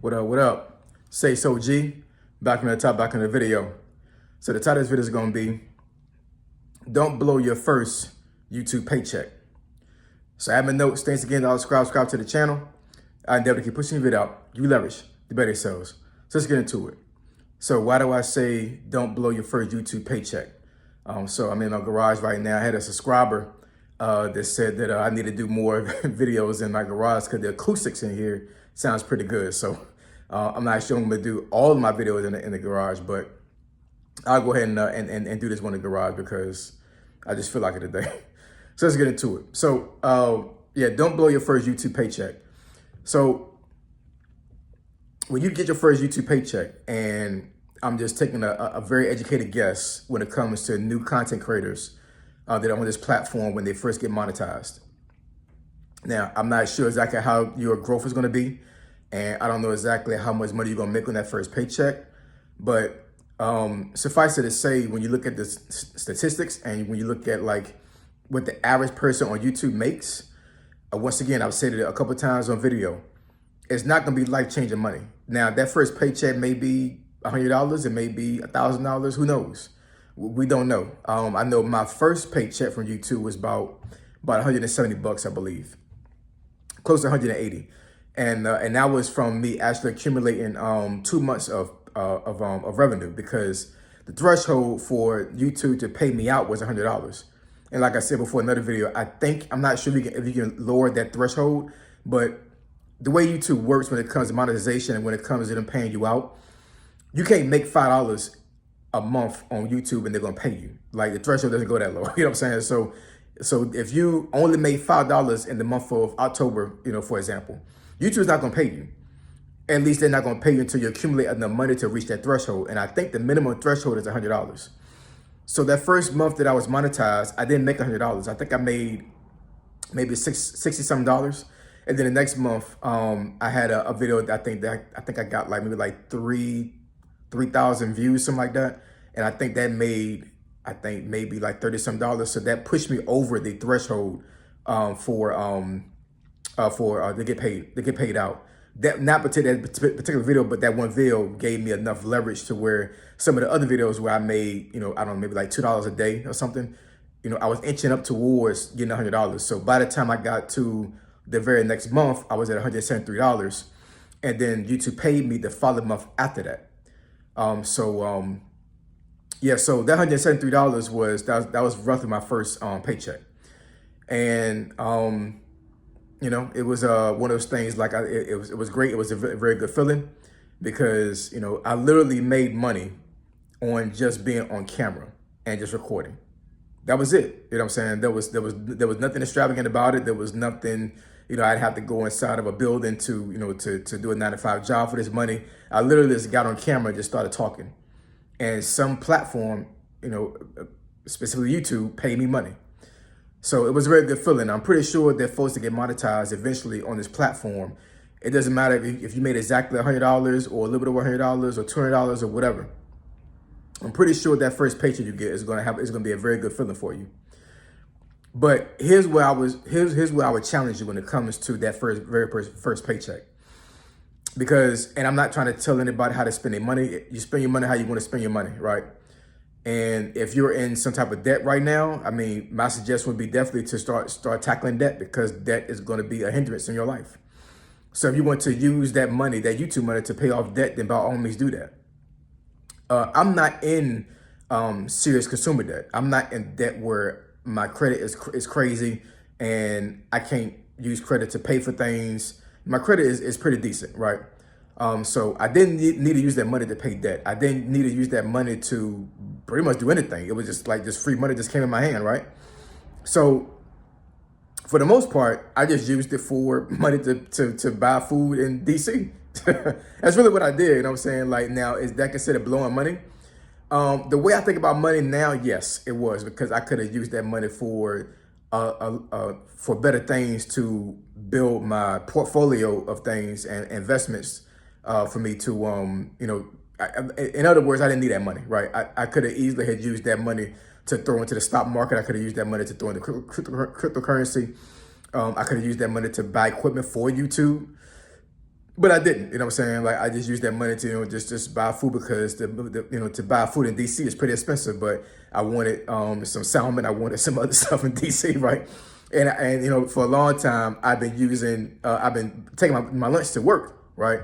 What up, what up? Say so G, back in the top, back in the video. So the title of this video is gonna be, don't blow your first YouTube paycheck. So admin notes, thanks again to all subscribe to the channel. I endeavor to keep pushing the video out. You leverage, the better it sells. So let's get into it. So why do I say don't blow your first YouTube paycheck? So I'm in my garage right now. I had a subscriber that said that I need to do more videos in my garage because the acoustics in here sounds pretty good. So I'm not sure I'm gonna do all of my videos in the garage, but I'll go ahead and do this one in the garage because I just feel like it today. So let's get into it. So yeah, don't blow your first YouTube paycheck. So when you get your first YouTube paycheck, and I'm just taking a very educated guess when it comes to new content creators that are on this platform when they first get monetized. Now, I'm not sure exactly how your growth is going to be, and I don't know exactly how much money you're going to make on that first paycheck, but suffice it to say, when you look at the statistics and when you look at like what the average person on YouTube makes, once again, I've said it a couple of times on video, it's not going to be life-changing money. Now, that first paycheck may be $100, it may be $1,000, who knows? We don't know. I know my first paycheck from YouTube was about 170 bucks, I believe, close to 180, and that was from me actually accumulating 2 months of revenue, because the threshold for YouTube to pay me out was $100. And like I said before in another video, I'm not sure if you can lower that threshold, but the way YouTube works when it comes to monetization and when it comes to them paying you out, you can't make $5 a month on YouTube and they're gonna pay you. Like, the threshold doesn't go that low. You know what I'm saying? So if you only made $5 in the month of October, for example, YouTube's not gonna pay you. At least they're not gonna pay you until you accumulate enough money to reach that threshold. And I think the minimum threshold is $100. So that first month that I was monetized, I didn't make $100. I think I made maybe $60 something. And then the next month, I had a video that I think I got like maybe like 3,000 views, something like that. And I think that made, maybe like $30 some. So that pushed me over the threshold for to get paid out. That, not particular video, but that one video gave me enough leverage to where some of the other videos where I made, I don't know, maybe like $2 a day or something, I was inching up towards getting $100. So by the time I got to the very next month, I was at $173. And then YouTube paid me the following month after that. Yeah, so that $173 was roughly my first paycheck. And it was one of those things, like it was great. It was a very good feeling because I literally made money on just being on camera and just recording. That was it. You know what I'm saying? There was nothing extravagant about it. There was nothing, I'd have to go inside of a building to do a 9-to-5 job for this money. I literally just got on camera and just started talking. And some platform, specifically YouTube, paid me money. So it was a very good feeling. I'm pretty sure that folks that get monetized eventually on this platform, it doesn't matter if you made exactly $100 or a little bit over $100 or $200 or whatever. I'm pretty sure that first paycheck you get is going to be a very good feeling for you. But here's where I would challenge you when it comes to that very first paycheck. Because, and I'm not trying to tell anybody how to spend their money. You spend your money how you want to spend your money, right? And if you're in some type of debt right now, my suggestion would be definitely to start tackling debt, because debt is going to be a hindrance in your life. So if you want to use that money, that YouTube money, to pay off debt, then by all means do that. I'm not in serious consumer debt. I'm not in debt where my credit is crazy and I can't use credit to pay for things. My credit is pretty decent, right? So I didn't need to use that money to pay debt. I didn't need to use that money to pretty much do anything. It was just free money just came in my hand, right? So for the most part, I just used it for money to buy food in DC. That's really what I did. You know what I'm saying? Like, now, is that considered blowing money? The way I think about money now, yes, it was, because I could have used that money for better things, to build my portfolio of things and investments for me to, in other words, I didn't need that money, right? I could have easily had used that money to throw into the stock market. I could have used that money to throw into cryptocurrency. I could have used that money to buy equipment for YouTube. But I didn't, you know what I'm saying? Like I just used that money to, just buy food because to buy food in DC is pretty expensive. But I wanted some salmon, I wanted some other stuff in DC, right? And for a long time I've been taking my lunch to work, right?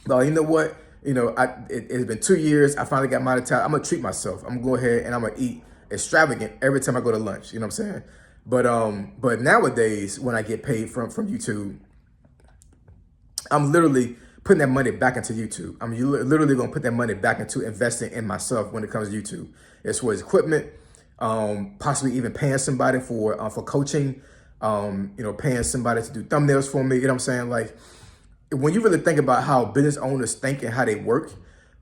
But you know what? It's been 2 years. I finally got my time. I'm gonna treat myself. I'm gonna go ahead and I'm gonna eat extravagant every time I go to lunch. You know what I'm saying? But nowadays when I get paid from YouTube, I'm literally putting that money back into YouTube. I'm literally gonna put that money back into investing in myself when it comes to YouTube. As far as equipment, possibly even paying somebody for coaching, paying somebody to do thumbnails for me. You know what I'm saying? Like when you really think about how business owners think and how they work,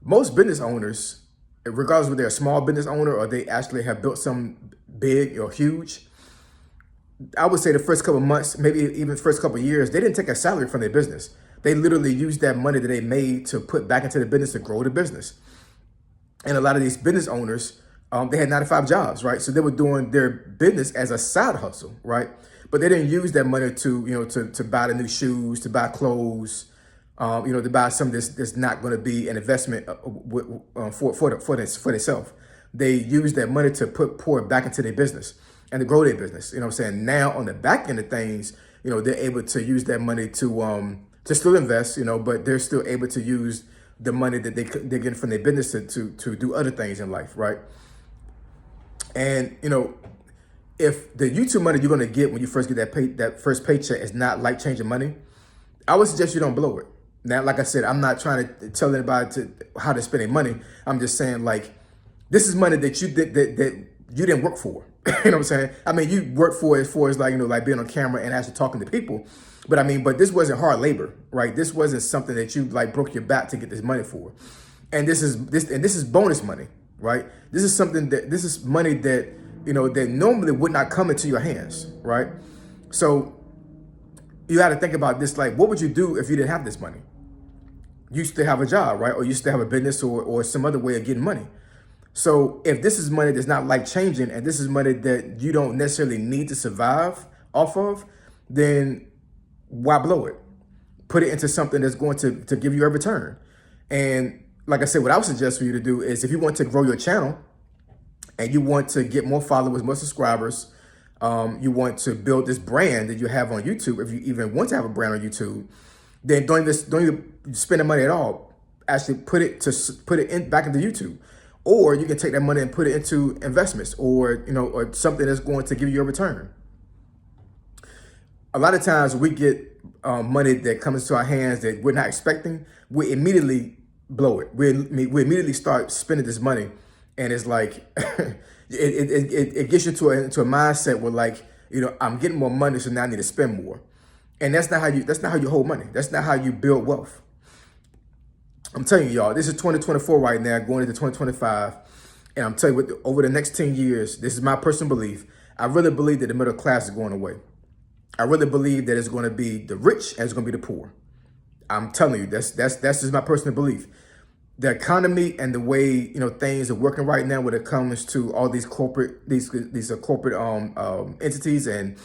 most business owners, regardless whether they're a small business owner or they actually have built something big or huge, I would say the first couple of months, maybe even the first couple of years, they didn't take a salary from their business. They literally used that money that they made to put back into the business to grow the business. And a lot of these business owners, they had 9-to-5 jobs, right? So they were doing their business as a side hustle, right? But they didn't use that money to buy the new shoes, to buy clothes, to buy something that's not going to be an investment for themselves. They used that money to pour it back into their business and to grow their business. You know what I'm saying? Now on the back end of things, they're able to use that money to still invest, but they're still able to use the money that they're getting from their business to do other things in life, right? And if the YouTube money you're gonna get when you first get that first paycheck is not life-changing money, I would suggest you don't blow it. Now, like I said, I'm not trying to tell anybody how to spend their money. I'm just saying, like, this is money that you didn't work for. You know what I'm saying? I mean, you worked for it as far as like being on camera and actually talking to people. But this wasn't hard labor, right? This wasn't something that you like broke your back to get this money for. And this is bonus money, right? This is money that, that normally would not come into your hands, right? So you got to think about this, like, what would you do if you didn't have this money? You still have a job, right? Or you still have a business or some other way of getting money. So if this is money that's not life-changing and this is money that you don't necessarily need to survive off of, then why blow it? Put it into something that's going to give you a return. And like I said, what I would suggest for you to do is if you want to grow your channel and you want to get more followers, more subscribers, you want to build this brand that you have on YouTube, if you even want to have a brand on YouTube, then don't even spend the money at all. Actually put it back into YouTube. Or you can take that money and put it into investments or something that's going to give you a return. A lot of times we get money that comes to our hands that we're not expecting. We immediately blow it. We immediately start spending this money, and it's like it gets you into a mindset where like I'm getting more money, so now I need to spend more. And that's not how you hold money. That's not how you build wealth. I'm telling you, y'all, this is 2024 right now, going into 2025. And I'm telling you, over the next 10 years, this is my personal belief. I really believe that the middle class is going away. I really believe that it's going to be the rich and it's going to be the poor. I'm telling you, that's just my personal belief. The economy and the way things are working right now, when it comes to all these corporate entities and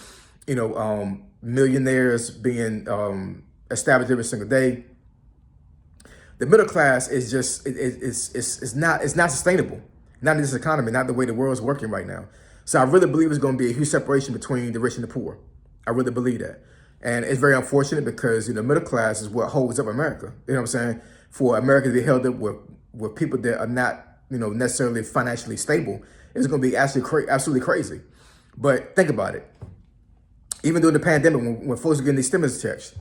millionaires being established every single day. The middle class is just it's not sustainable. Not in this economy, not the way the world's working right now. So I really believe it's going to be a huge separation between the rich and the poor. I really believe that. And it's very unfortunate because the middle class is what holds up America. You know what I'm saying? For America to be held up with people that are not necessarily financially stable, it's going to be absolutely crazy. But think about it. Even during the pandemic, when folks were getting these stimulus checks,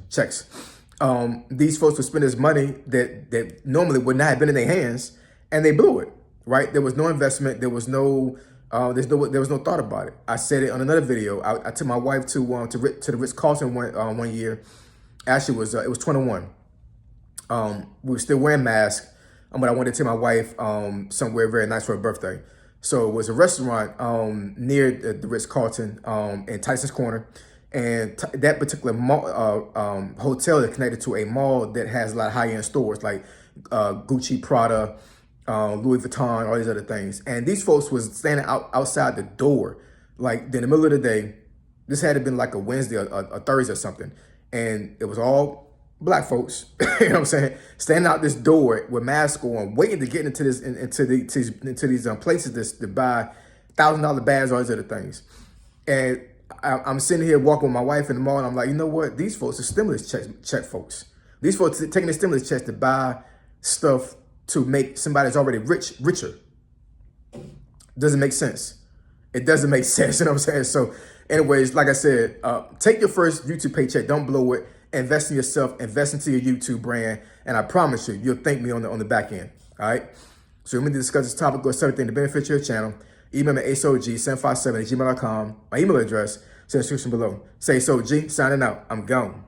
these folks would spend this money that normally would not have been in their hands, and they blew it. Right? There was no investment. There was no thought about it. I said it on another video. I took my wife to the Ritz-Carlton one year. Actually, it was 21. We were still wearing masks, but I wanted to take my wife somewhere very nice for her birthday. So it was a restaurant near the Ritz-Carlton in Tyson's Corner. And that particular hotel is connected to a mall that has a lot of high-end stores like Gucci, Prada, Louis Vuitton, all these other things. And these folks was standing outside the door, like in the middle of the day. This had to been like a Wednesday or Thursday or something. And it was all black folks, you know what I'm saying, standing out this door with masks on, waiting to get into these places to buy $1,000 bags, all these other things. And I'm sitting here walking with my wife in the mall, and I'm like, you know what? These folks are stimulus check folks. These folks are taking the stimulus checks to buy stuff to make somebody that's already richer. Doesn't make sense. It doesn't make sense, you know what I'm saying? So anyways, like I said, take your first YouTube paycheck, don't blow it, invest in yourself, invest into your YouTube brand, and I promise you, you'll thank me on the back end, all right? So when we discuss this topic or something to benefit your channel, email me at asog757@gmail.com. My email address is in the description below. Say so G, signing out. I'm gone.